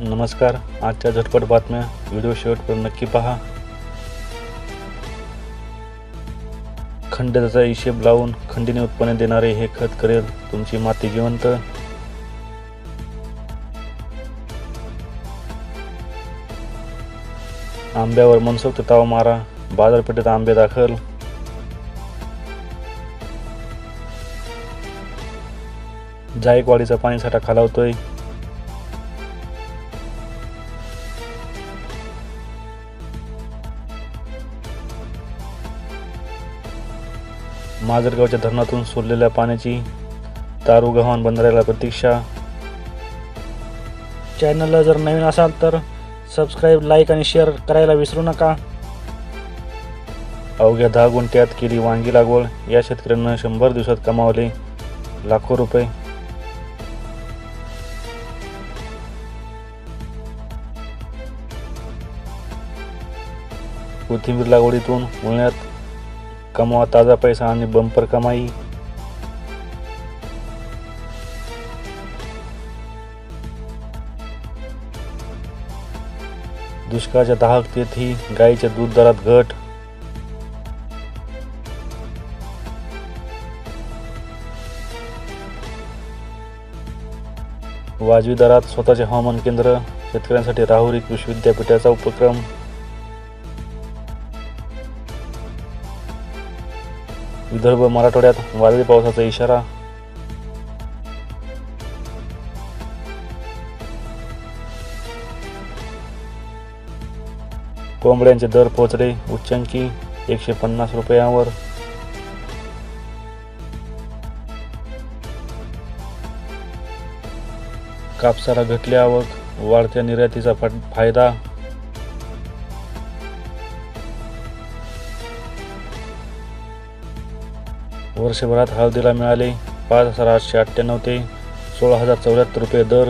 नमस्कार. आजच्या झटपट बातम्या व्हिडिओ शेवटपर्यंत नक्की पहा. खंडिताचा हिशेब लावून खंडीने उत्पन्न देणारे हे खत करेल तुमची माती जिवंत. आंब्यावर मनसोक्त ताव मारा, बाजारपेठेत आंबे दाखल. जायकवाडीचा पाणीसाठा खालावतोय. माजलगावच्या धरणातून सोडलेल्या पाण्याची तारू गव्हाण बंधाऱ्याला प्रतीक्षा. चॅनलला जर नवीन असाल तर सबस्क्राईब, लाईक आणि शेअर करायला विसरू नका. अवघ्या 10 गुंठ्यात केली वांगी लागवड. या शेतकऱ्यांना 100 दिवसात कमावले लाखो रुपये. कोथिंबीर लागवडीतून उन्हाळ्यात कमवा ताजा पैसा आणि बंपर कमाई. दुष्काळाच्या दाहकतेतही गाईच्या दूध दरात घट. वाजवी दरात स्वतःचे हवामान केंद्र. शेतकऱ्यांसाठी राहुरी कृषी विद्यापीठाचा उपक्रम. विदर्भ मराठवाड्यात वादळी पावसाचा इशारा. कोंबड्यांचे दर पोहोचले उच्चांकी 150 रुपयांवर. कापसाला घटली आवक, वाढत्या निर्यातीचा फायदा. वर्षभरात हळदीला मिळाले 5,898 ते 16,074 रुपये दर.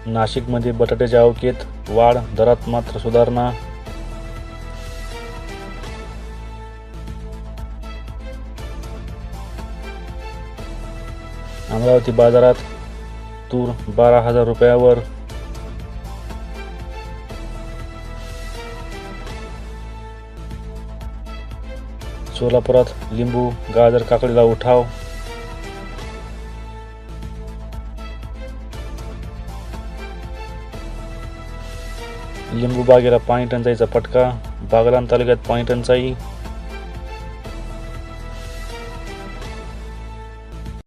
नाशिकमध्ये बटाट्याच्या आवकेत वाढ, दरात मात्र सुधारणा. अमरावती बाजारात तूर 12,000 रुपयावर. सोलापुरात लिंबू, गाजर, काकडीला उठाव. लिंबू बागेला पाणी टंचाईचा फटका. बागलाण तालुक्यात पाणी टंचाई.